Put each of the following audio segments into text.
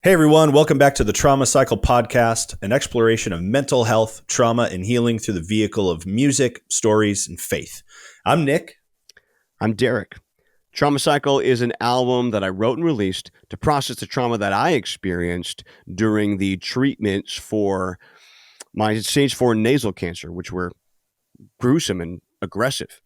Hey everyone, welcome back to the Trauma Cycle podcast, an exploration of mental health, trauma, and healing through the vehicle of music, stories, and faith. I'm Nick. I'm Derek. Trauma Cycle is an album that I wrote and released to process the trauma that I experienced during the treatments for my stage 4 nasal cancer, which were gruesome and aggressive.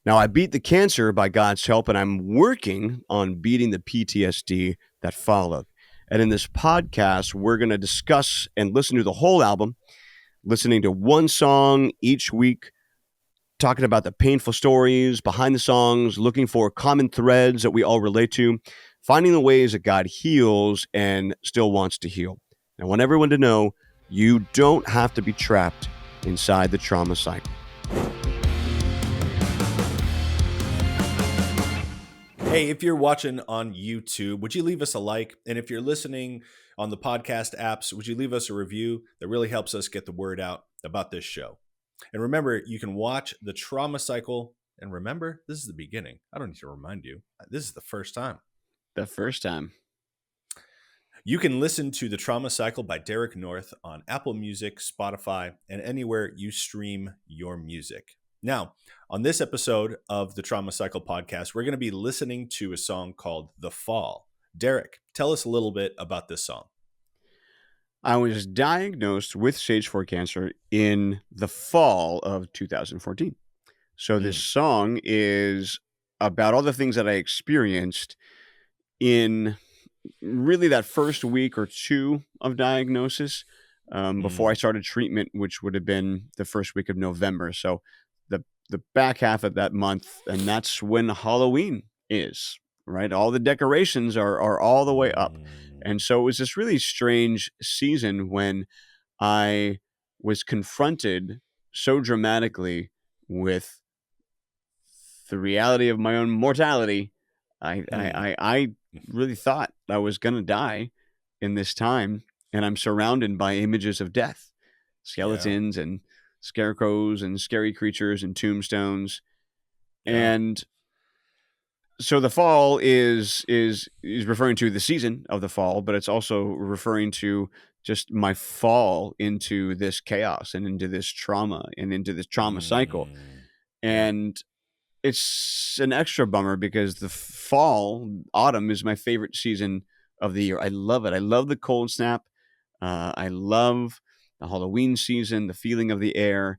Now, I beat the cancer by God's help, and I'm working on beating the PTSD that followed. And in this podcast, we're going to discuss and listen to the whole album, listening to one song each week, talking about the painful stories behind the songs, looking for common threads that we all relate to, finding the ways that God heals and still wants to heal. I want everyone to know you don't have to be trapped inside the trauma cycle. Hey, if you're watching on YouTube, would you leave us a like? And if you're listening on the podcast apps, would you leave us a review? That really helps us get the word out about this show. And remember, you can watch the Trauma Cycle. And remember, this is the beginning. I don't need to remind you. This is the first time. The first time. You can listen to the Trauma Cycle by Derek North on Apple Music, Spotify, and anywhere you stream your music. Now, on this episode of the Trauma Cycle podcast, we're going to be listening to a song called The Fall. Derek, tell us a little bit about this song. I was diagnosed with stage 4 cancer in the fall of 2014. So this song is about all the things that I experienced in really that first week or two of diagnosis before I started treatment, which would have been the first week of November. So the back half of that month, and that's when Halloween is, right? All the decorations are all the way up. And so it was this really strange season when I was confronted so dramatically with the reality of my own mortality. I really thought I was going to die in this time, and I'm surrounded by images of death, skeletons and scarecrows and scary creatures and tombstones. And so the fall is referring to the season of the fall, but it's also referring to just my fall into this chaos and into this trauma and into this trauma cycle. And it's an extra bummer because the autumn is my favorite season of the year. I love it. I love the cold snap. I love the Halloween season, the feeling of the air.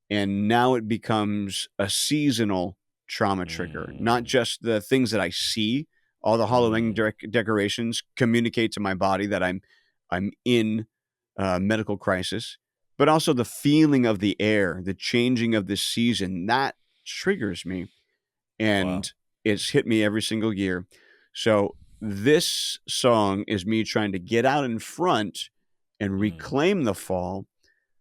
And now it becomes a seasonal trauma trigger, not just the things that I see. All the Halloween decorations communicate to my body that I'm in medical crisis, but also the feeling of the air, the changing of the season, that triggers me. And it's hit me every single year. So this song is me trying to get out in front and reclaim the fall,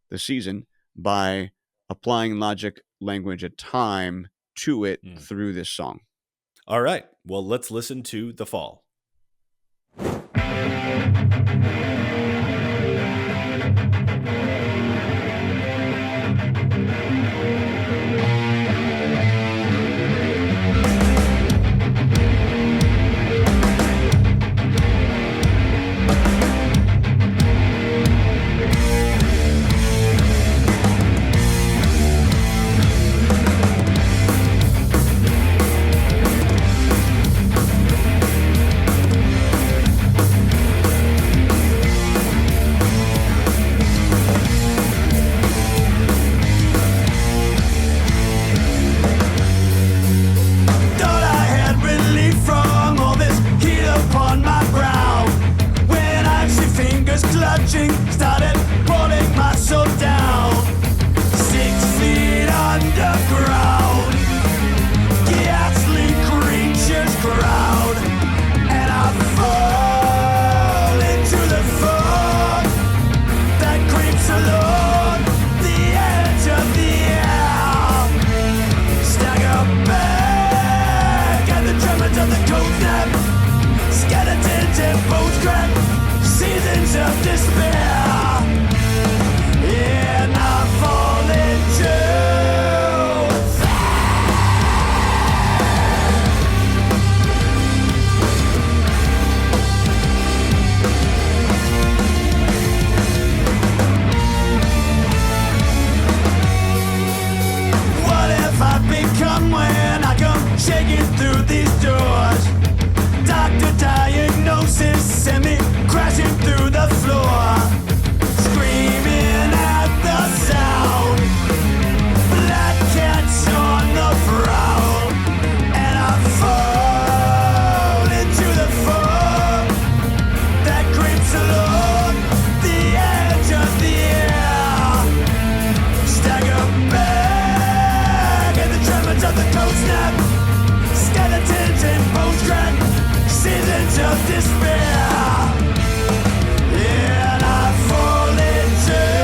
the season, by applying logic, language, and time to it through this song. All right. Well, let's listen to The Fall. Started pulling myself down 6 feet underground. Ghastly creatures crowd, and I fall into the fog that creeps along the edge of the air. Stagger back at the tremors of the cold snap. Skeletons and bones crack. Seasons of despair, and I fall into tinted bones crack, seasons of despair. And I fall into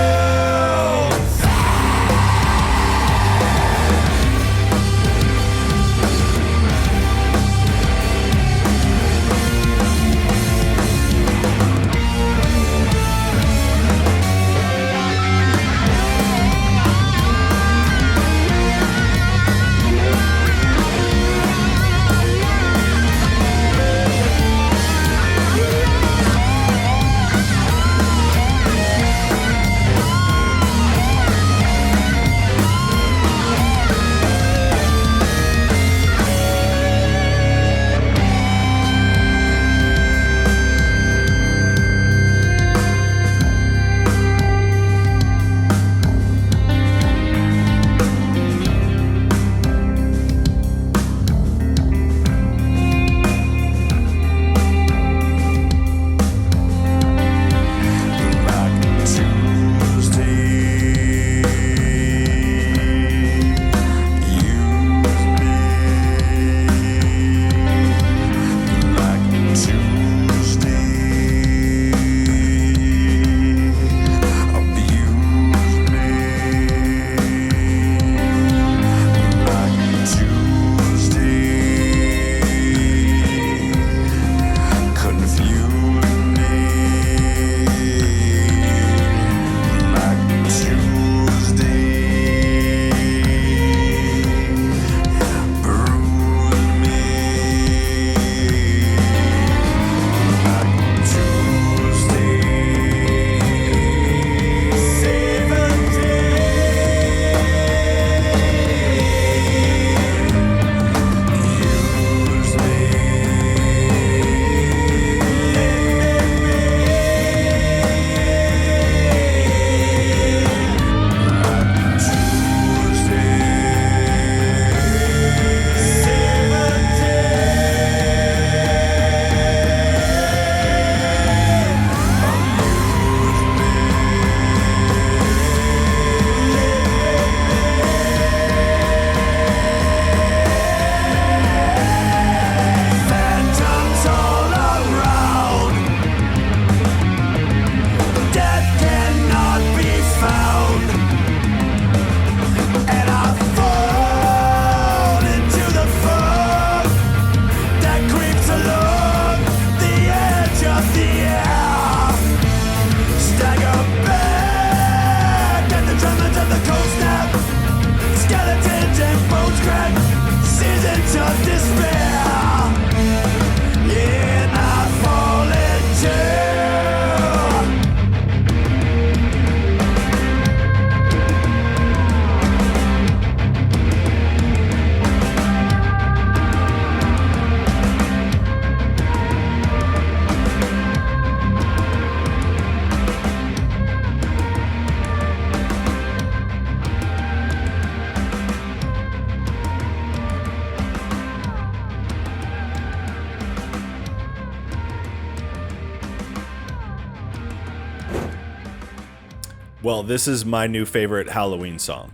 Well, this is my new favorite Halloween song.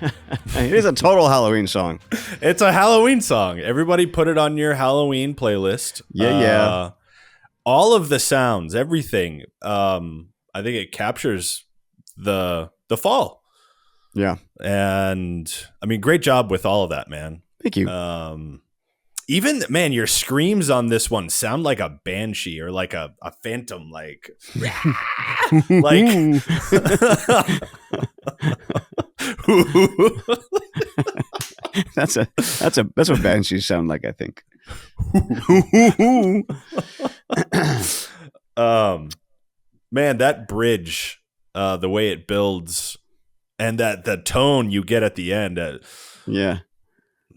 It is a total Halloween song. It's a Halloween song. Everybody put it on your Halloween playlist. Yeah. All of the sounds, everything. I think it captures the fall. Yeah. And I mean, great job with all of that, man. Thank you. Even, man, your screams on this one sound like a banshee or like a phantom, like, like, that's what banshees sound like, I think. Man, that bridge, the way it builds, and that the tone you get at the end. Yeah.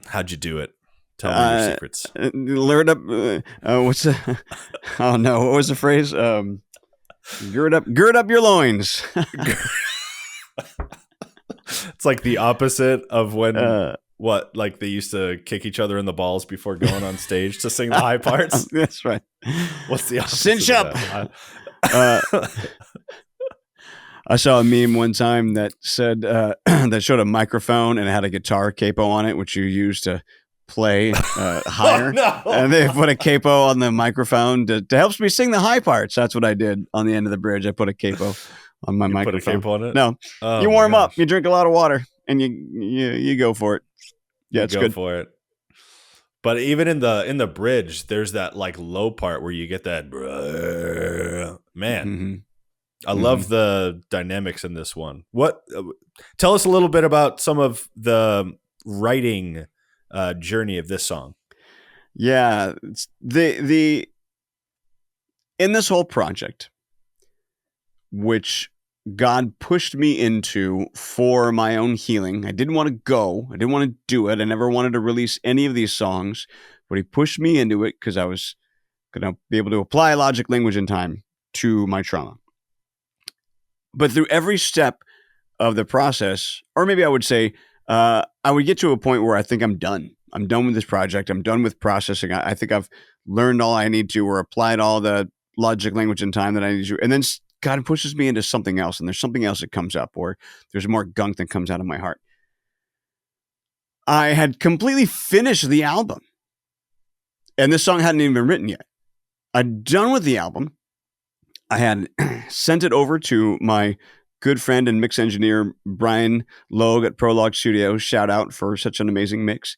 How'd you do it? Tell me your secrets. Lure up. What's the? Oh no! What was the phrase? Gird up your loins. It's like the opposite of when what, like they used to kick each other in the balls before going on stage to sing the high parts. That's right. What's the opposite? Cinch up. I saw a meme one time that said that showed a microphone and it had a guitar capo on it, which you use to play higher. No. And they put a capo on the microphone to help me sing the high parts. That's what I did on the end of the bridge. I put a capo on my microphone. Put a capo on it? No, Oh, you my warm up, gosh. you drink a lot of water, and you go for it. Yeah, it's Go good. for it. But even in the bridge, there's that like low part where you get that man. Mm-hmm. I love the dynamics in this one. What? Tell us a little bit about some of the writing journey of this song. Yeah, it's the in this whole project, which God pushed me into for my own healing. I didn't want to go. I didn't want to do it. I never wanted to release any of these songs, but he pushed me into it because I was going to be able to apply logic, language, and time to my trauma. But through every step of the process, or maybe I would say, I would get to a point where I think I'm done. I'm done with this project. I'm done with processing. I think I've learned all I need to or applied all the logic, language, and time that I need to. And then God pushes me into something else, and there's something else that comes up, or there's more gunk that comes out of my heart. I had completely finished the album, and this song hadn't even been written yet. I'd done with the album. I had sent it over to my good friend and mix engineer, Brian Logue at Prologue Studio. Shout out for such an amazing mix.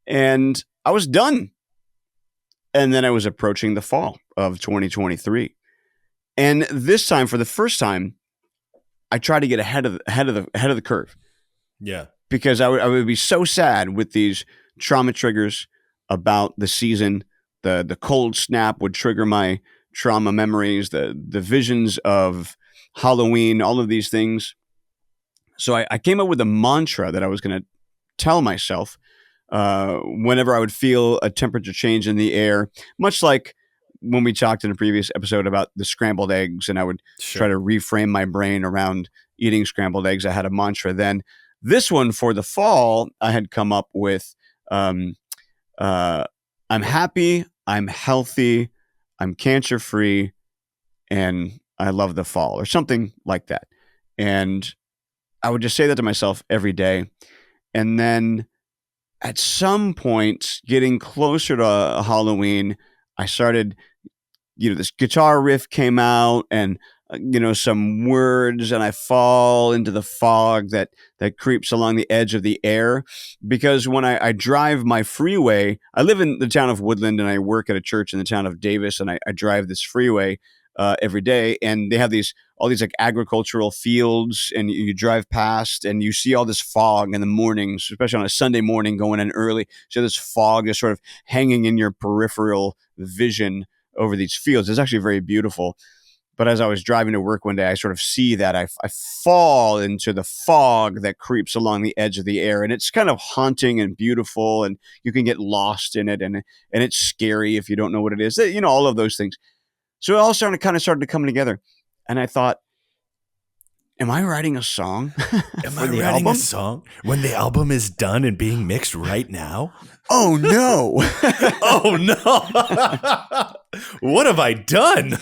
And I was done. And then I was approaching the fall of 2023. And this time, for the first time, I tried to get ahead of the curve. Yeah. Because I would be so sad with these trauma triggers about the season. The cold snap would trigger my trauma memories, the visions of Halloween, all of these things. So I came up with a mantra that I was going to tell myself whenever I would feel a temperature change in the air, much like when we talked in a previous episode about the scrambled eggs, and I would try to reframe my brain around eating scrambled eggs. I had a mantra then. This one for the fall, I had come up with, I'm happy, I'm healthy, I'm cancer-free, and I love the fall, or something like that. And I would just say that to myself every day. And then at some point, getting closer to Halloween, I started, this guitar riff came out and, some words, and I fall into the fog that creeps along the edge of the air. Because when I drive my freeway, I live in the town of Woodland and I work at a church in the town of Davis, and I drive this freeway every day, and they have all these like agricultural fields, and you drive past and you see all this fog in the mornings, especially on a Sunday morning going in early. So this fog is sort of hanging in your peripheral vision over these fields. It's actually very beautiful. But as I was driving to work one day, I sort of see that I fall into the fog that creeps along the edge of the air. And it's kind of haunting and beautiful, and you can get lost in it. And it's scary if you don't know what it is, all of those things. So it all started to come together. And I thought, am I writing a song? Am I writing a song when the album is done and being mixed right now? Oh, no. Oh, no. What have I done?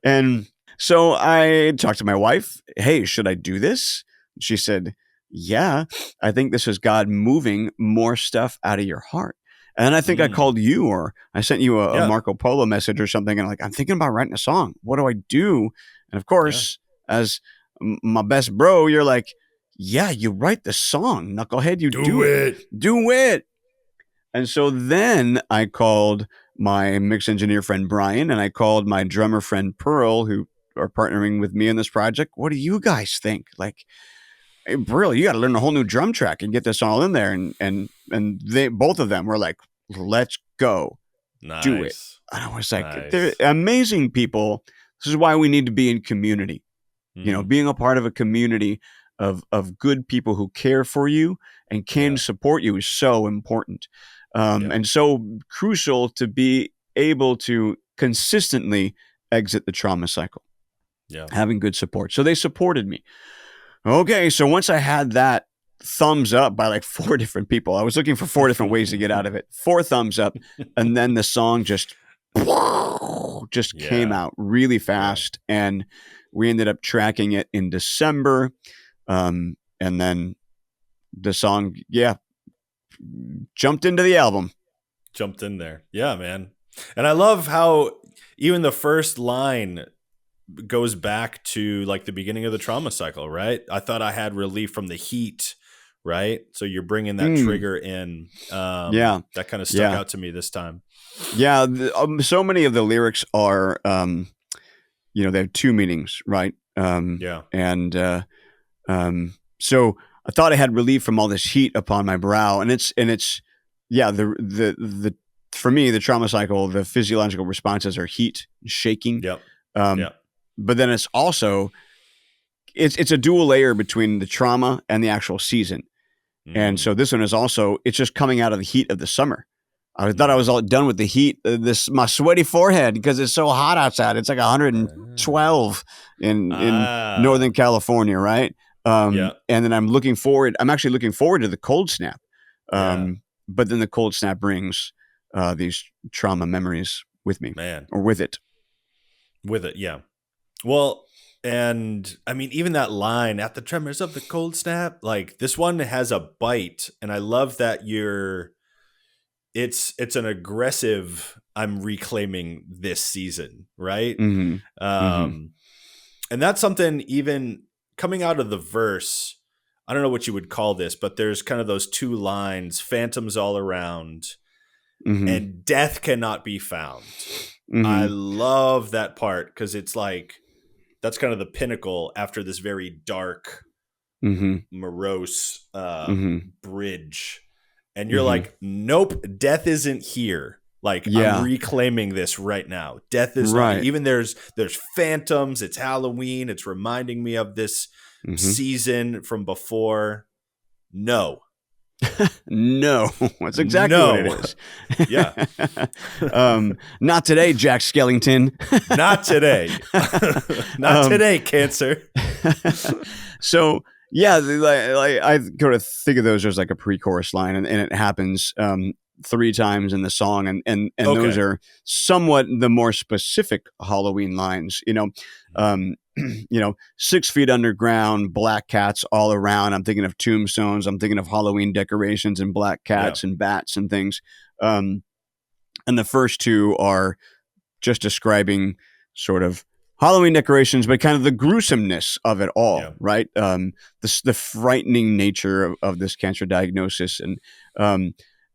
And so I talked to my wife. Hey, should I do this? She said, yeah, I think this is God moving more stuff out of your heart. And I think I called you, or I sent you a Marco Polo message or something. And I'm thinking about writing a song. What do I do? And of course, as my best bro, you're like, yeah, you write the song, knucklehead. You do it. Do it. And so then I called my mix engineer friend Brian, and I called my drummer friend Pearl, who are partnering with me in this project. What do you guys think? Like, hey, Pearl, you got to learn a whole new drum track and get this all in there. And they, both of them were like, let's go. Nice. Do it. And I was like, they're amazing people. This is why we need to be in community. Being a part of a community of good people who care for you and can support you is so important. And so crucial to be able to consistently exit the trauma cycle. Yeah. Having good support. So they supported me. Okay. So once I had that thumbs up by like 4 different people, I was looking for 4 different ways to get out of it. 4 thumbs up. And then the song just came out really fast. And we ended up tracking it in December. And then the song, jumped into the album. Jumped in there. Yeah, man. And I love how even the first line goes back to like the beginning of the trauma cycle, right? I thought I had relief from the heat, right? So you're bringing that trigger in. Yeah. That kind of stuck out to me this time. Yeah. So many of the lyrics are, they have two meanings, right? And so I thought I had relief from all this heat upon my brow, and it's the for me, the trauma cycle, the physiological responses are heat, shaking. Yep. But then it's also it's a dual layer between the trauma and the actual season. And so this one is also, it's just coming out of the heat of the summer. I thought I was all done with the heat, my sweaty forehead, because it's so hot outside. It's like 112 in Northern California, right? And then I'm actually looking forward to the cold snap. But then the cold snap brings these trauma memories with me, or with it. With it, yeah. Well, and I mean, even that line, at the tremors of the cold snap, like this one has a bite, and I love that it's an aggressive, I'm reclaiming this season, right? Mm-hmm. And that's something even coming out of the verse, I don't know what you would call this, but there's kind of those two lines, phantoms all around, and death cannot be found. I love that part because it's like, that's kind of the pinnacle after this very dark, morose bridge. And you're like, nope, death isn't here. Like, I'm reclaiming this right now. Death is not, even there's phantoms. It's Halloween. It's reminding me of this season from before. No. No, that's exactly what it is. Yeah. Not today, Jack Skellington. Not today. Not today, Cancer. So, yeah, like I kind of think of those as like a pre-chorus line, and it happens 3 times in the song, and those are somewhat the more specific Halloween lines. 6 feet underground, black cats all around. I'm thinking of tombstones. I'm thinking of Halloween decorations and black cats and bats and things. And the first 2 are just describing sort of Halloween decorations, but kind of the gruesomeness of it all, right? The frightening nature of this cancer diagnosis. And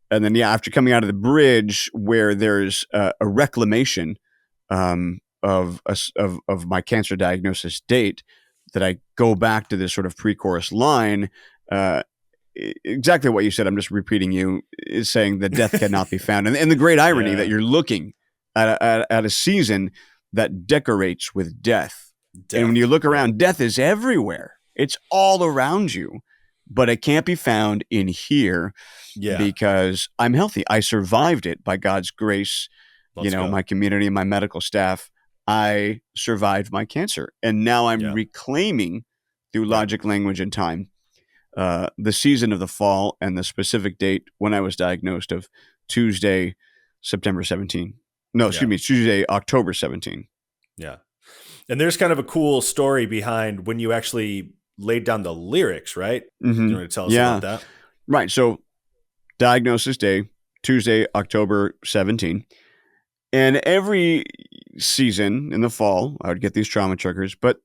then, after coming out of the bridge where there's a reclamation of my cancer diagnosis date, that I go back to this sort of pre-chorus line, exactly what you said. I'm just repeating you, is saying that death cannot be found. And the great irony that you're looking at a season that decorates with death. And when you look around, death is everywhere. It's all around you, but it can't be found in here because I'm healthy. I survived it by God's grace. My community, my medical staff, I survived my cancer. And now I'm reclaiming, through logic, language, and time, the season of the fall and the specific date when I was diagnosed of Tuesday, September 17. No, excuse me, Tuesday, October 17. Yeah. And there's kind of a cool story behind when you actually laid down the lyrics, right? You want to tell us about that? Right. So diagnosis day, Tuesday, October 17. And every season in the fall, I would get these trauma triggers, but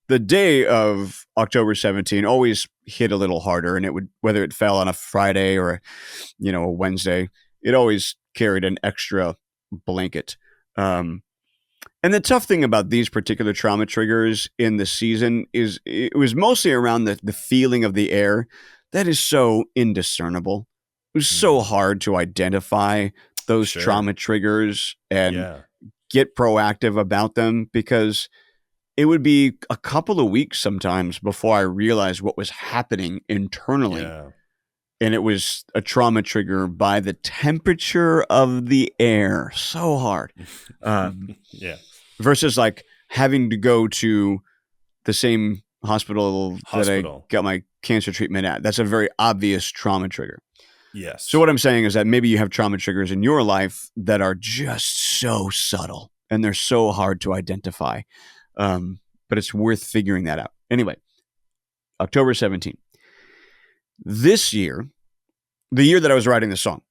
the day of October 17 always hit a little harder. And it would, whether it fell on a Friday or, a Wednesday, it always carried an extra blanket. And the tough thing about these particular trauma triggers in the season is it was mostly around the feeling of the air that is so indiscernible. It was so hard to identify those trauma triggers and get proactive about them, because it would be a couple of weeks sometimes before I realized what was happening internally. Yeah. And it was a trauma trigger by the temperature of the air. So hard. Versus like having to go to the same hospital that I got my cancer treatment at. That's a very obvious trauma trigger. Yes. So what I'm saying is that maybe you have trauma triggers in your life that are just so subtle and they're so hard to identify. But it's worth figuring that out. Anyway, October 17th. This year, the year that I was writing the song,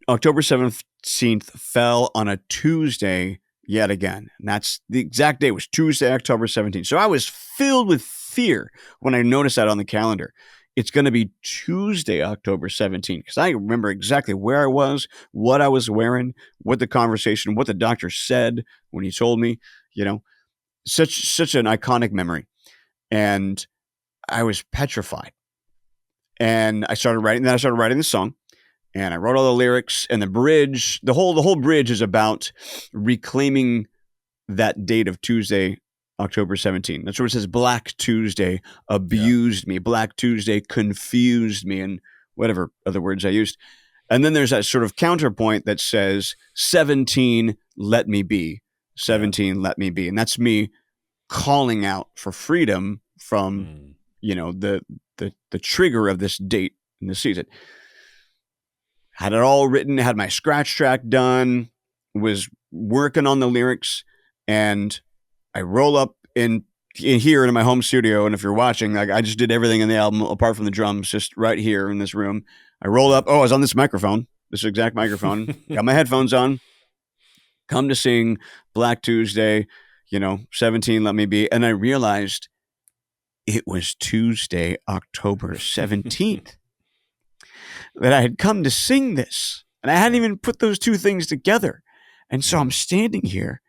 October 17th fell on a Tuesday yet again. And that's the exact day, was Tuesday, October 17th. So I was filled with fear when I noticed that on the calendar. It's going to be Tuesday, October 17th, because I remember exactly where I was, what I was wearing, what the conversation, what the doctor said when he told me, such an iconic memory. And I was petrified. And I started writing the song. And I wrote all the lyrics, and the bridge, the whole bridge is about reclaiming that date of Tuesday, October 17th. That's where it says Black Tuesday abused me, Black Tuesday confused me, and whatever other words I used. And then there's that sort of counterpoint that says 17, let me be. 17, let me be. And that's me calling out for freedom from, the trigger of this date in the season. Had it all written, had my scratch track done, was working on the lyrics, and I roll up in here in my home studio. And if you're watching, like, I just did everything in the album apart from the drums, just right here in this room. I roll up. Oh, I was on this microphone, this exact microphone. Got my headphones on. Come to sing Black Tuesday, 17, let me be. And I realized it was Tuesday, October 17th. that I had come to sing this. And I hadn't even put those two things together. And so I'm standing here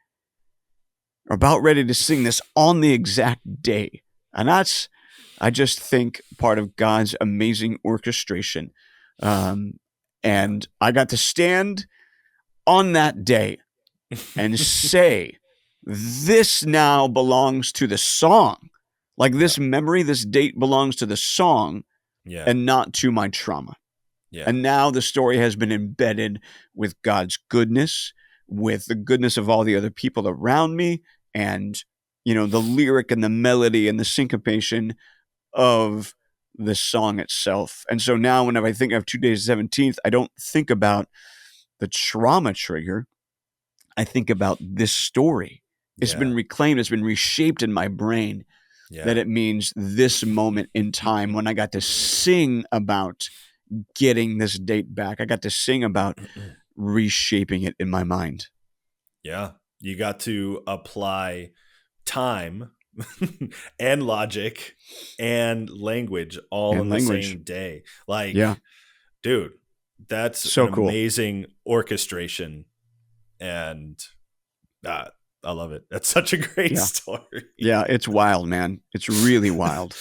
about ready to sing this on the exact day. And that's, I just think, part of God's amazing orchestration. And I got to stand on that day and say, this now belongs to the song. Like, this memory, this date belongs to the song and not to my trauma. Yeah. And now the story has been embedded with God's goodness, with the goodness of all the other people around me, and, the lyric and the melody and the syncopation of the song itself. And so now whenever I think of Tuesday the 17th, I don't think about the trauma trigger. I think about this story. It's been reclaimed. It's been reshaped in my brain that it means this moment in time when I got to sing about getting this date back. I got to sing about reshaping it in my mind. Yeah. You got to apply time and logic and language all in the same day. Like, dude, that's so cool. Amazing orchestration. And I love it. That's such a great story. Yeah, it's wild, man. It's really wild.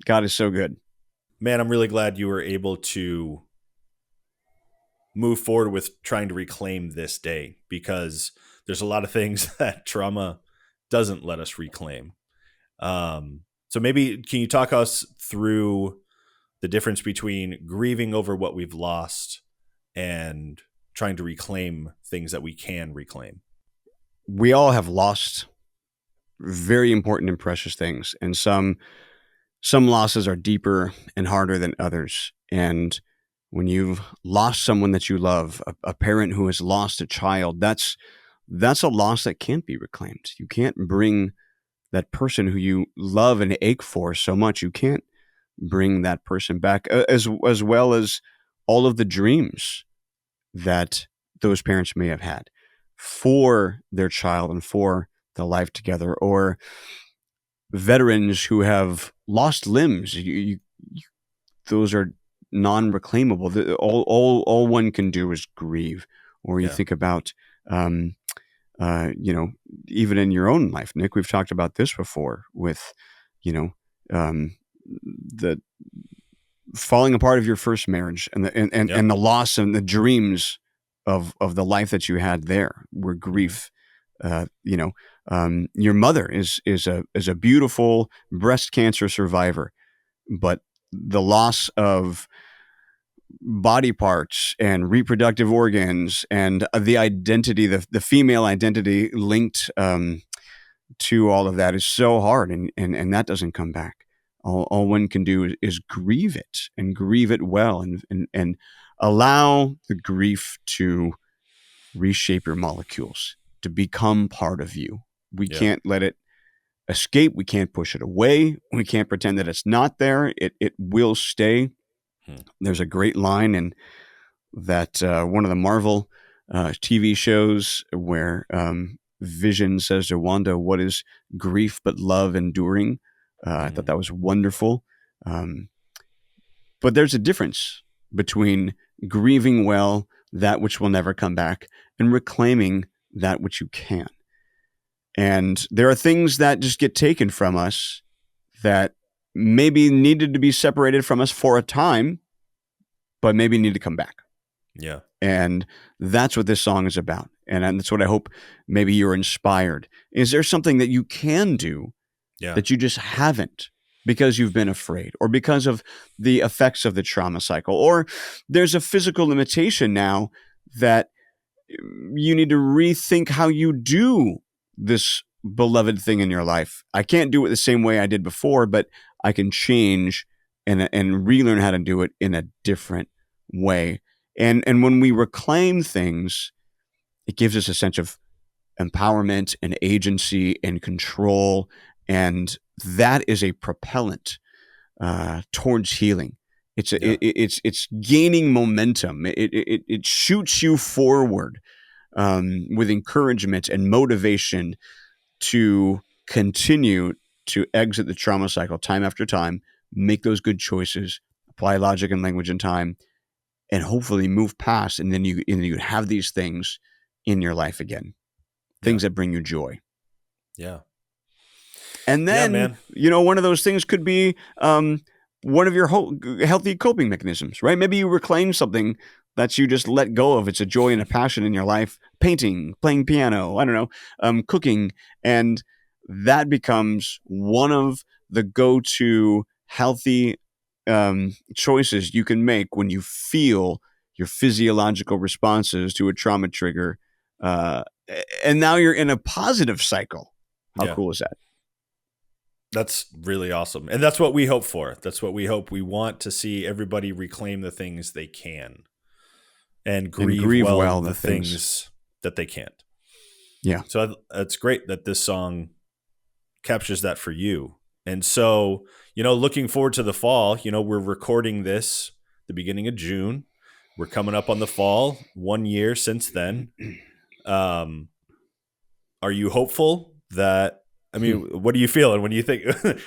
God is so good. Man, I'm really glad you were able to move forward with trying to reclaim this day, because there's a lot of things that trauma doesn't let us reclaim. So maybe can you talk us through the difference between grieving over what we've lost and trying to reclaim things that we can reclaim? We all have lost very important and precious things, and some losses are deeper and harder than others. And when you've lost someone that you love, a parent who has lost a child, that's a loss that can't be reclaimed. You can't bring that person who you love and ache for so much, you can't bring that person back, as well as all of the dreams that those parents may have had for their child and for the life together, or veterans who have lost limbs. Those are non-reclaimable. All one can do is grieve. Or you think about, even in your own life, Nick, we've talked about this before with, the falling apart of your first marriage and the loss and the dreams of the life that you had there, were grief. Your mother is a beautiful breast cancer survivor, but the loss of body parts and reproductive organs and the identity, the female identity linked to all of that is so hard, and that doesn't come back. All one can do is grieve it, and grieve it well, and allow the grief to reshape your molecules, to become part of you. We can't let it escape. We can't push it away. We can't pretend that it's not there. It will stay. There's a great line in that one of the Marvel TV shows where Vision says to Wanda, "What is grief but love enduring?" I thought that was wonderful. But there's a difference between grieving well that which will never come back and reclaiming that which you can. And there are things that just get taken from us that maybe needed to be separated from us for a time, but maybe need to come back. Yeah. And that's what this song is about. And that's what I hope maybe you're inspired. Is there something that you can do that you just haven't because you've been afraid or because of the effects of the trauma cycle? Or there's a physical limitation now that you need to rethink how you do this beloved thing in your life. I can't do it the same way I did before, but I can change and relearn how to do it in a different way. And when we reclaim things, it gives us a sense of empowerment and agency and control. And that is a propellant towards healing. It's gaining momentum. It shoots you forward with encouragement and motivation to continue to exit the trauma cycle time after time, make those good choices, apply logic and language and time, and hopefully move past. And then you have these things in your life again, things that bring you joy. Yeah. And then, one of those things could be one of your healthy coping mechanisms, right? Maybe you reclaim something that you just let go of. It's a joy and a passion in your life, painting, playing piano, I don't know, cooking. And that becomes one of the go-to healthy choices you can make when you feel your physiological responses to a trauma trigger. And now you're in a positive cycle. How cool is that? That's really awesome. And that's what we hope for. That's what we hope. We want to see everybody reclaim the things they can and grieve well the things that they can't. Yeah. So it's great that this song captures that for you. And so, looking forward to the fall, we're recording this the beginning of June. We're coming up on the fall, 1 year since then. Are you hopeful that, what are you feeling when you think,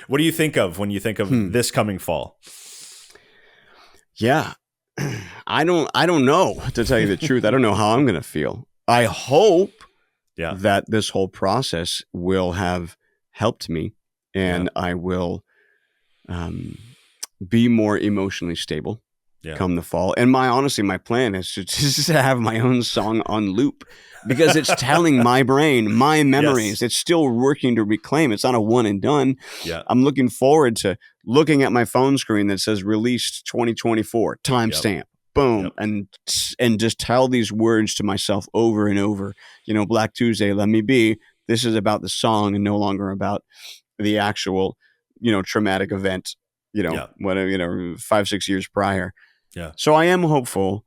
what do you think of when you think of this coming fall? Yeah. I don't know, to tell you the truth. I don't know how I'm going to feel. I hope that this whole process will have helped me and I will be more emotionally stable come the fall. And my plan is to just have my own song on loop because it's telling my brain, my memories, it's still working to reclaim. It's not a one and done. Yeah. I'm looking forward to looking at my phone screen that says released 2024, timestamp, boom, and just tell these words to myself over and over. Black Tuesday, let me be. This is about the song and no longer about the actual, traumatic event, whatever, 5-6 years prior. Yeah. So I am hopeful,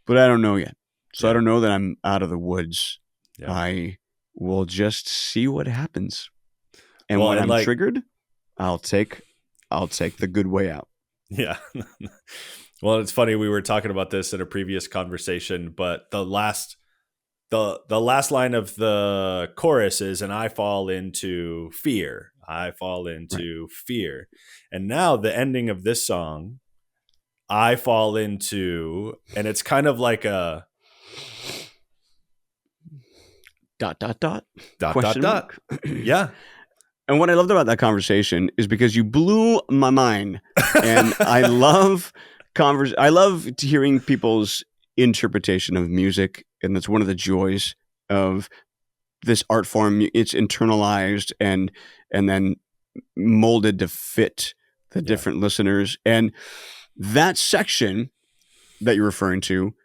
but I don't know yet. So I don't know that I'm out of the woods. Yeah. I will just see what happens. And when I'm triggered, I'll take the good way out. Yeah. Well, it's funny. We were talking about this in a previous conversation, but the last line of the chorus is, and I fall into fear. I fall into fear. And now the ending of this song, I fall into, and it's kind of like a ... Question mark. Yeah. And what I loved about that conversation is because you blew my mind. And I love hearing people's interpretation of music. And that's one of the joys of this art form. It's internalized and then molded to fit the different listeners. And that section that you're referring to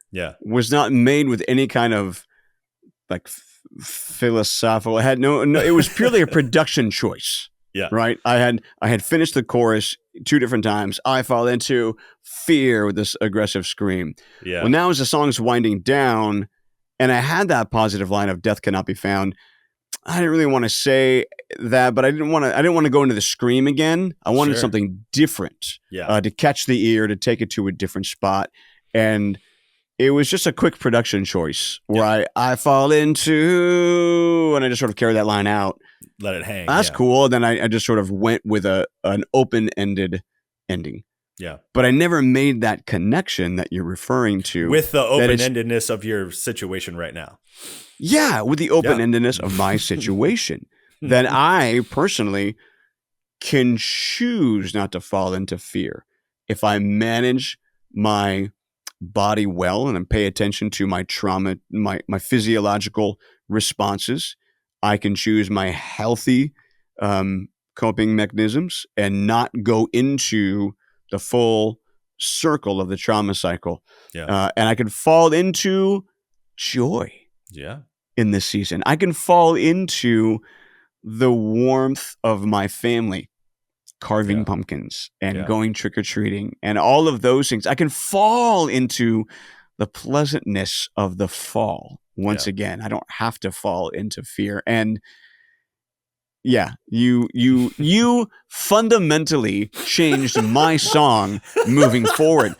was not made with any kind of like philosophical. It had no, it was purely a production choice. Yeah. Right. I had finished the chorus 2 different times. I fall into fear with this aggressive scream. Yeah. Well, now as the song's winding down and I had that positive line of death cannot be found, I didn't really want to say that, but I didn't want to go into the scream again. I wanted Sure. something different, Yeah. to catch the ear, to take it to a different spot. And it was just a quick production choice where I fall into, and I just sort of carry that line out. Let it hang. That's yeah. cool. Then I just sort of went with an open-ended ending. Yeah. But I never made that connection that you're referring to. With the open-endedness of your situation right now. Yeah, with the open-endedness of my situation. That I personally can choose not to fall into fear. If I manage my body well and I pay attention to my trauma, my physiological responses, I can choose my healthy coping mechanisms and not go into the full circle of the trauma cycle. Yeah. And I can fall into joy in this season. I can fall into the warmth of my family, carving pumpkins and going trick-or-treating and all of those things. I can fall into the pleasantness of the fall once again. I don't have to fall into fear. And you fundamentally changed my song moving forward,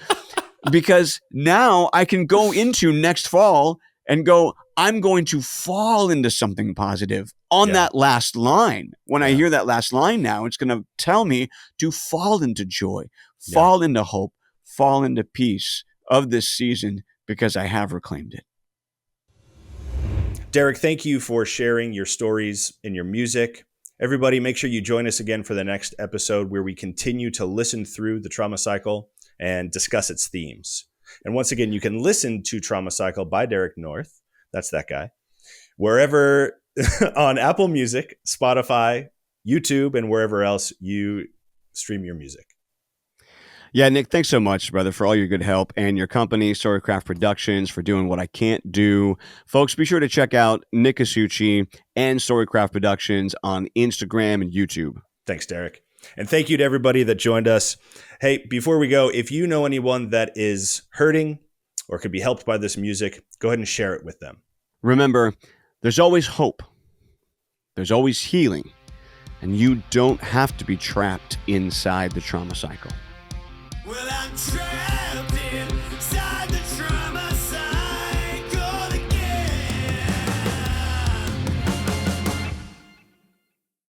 because now I can go into next fall and go, I'm going to fall into something positive on that last line. When I hear that last line now, it's going to tell me to fall into joy, fall into hope, fall into peace of this season, because I have reclaimed it. Derek, thank you for sharing your stories and your music. Everybody, make sure you join us again for the next episode where we continue to listen through the trauma cycle and discuss its themes. And once again, you can listen to Trauma Cycle by Derek North. That's that guy. Wherever on Apple Music, Spotify, YouTube, and wherever else you stream your music. Yeah, Nick, thanks so much, brother, for all your good help, and your company, Storycraft Productions, for doing what I can't do. Folks, be sure to check out Nick Casucci and Storycraft Productions on Instagram and YouTube. Thanks, Derek. And thank you to everybody that joined us. Hey, before we go, if you know anyone that is hurting or could be helped by this music, go ahead and share it with them. Remember, there's always hope. There's always healing. And you don't have to be trapped inside the trauma cycle. Well, I'm trapped.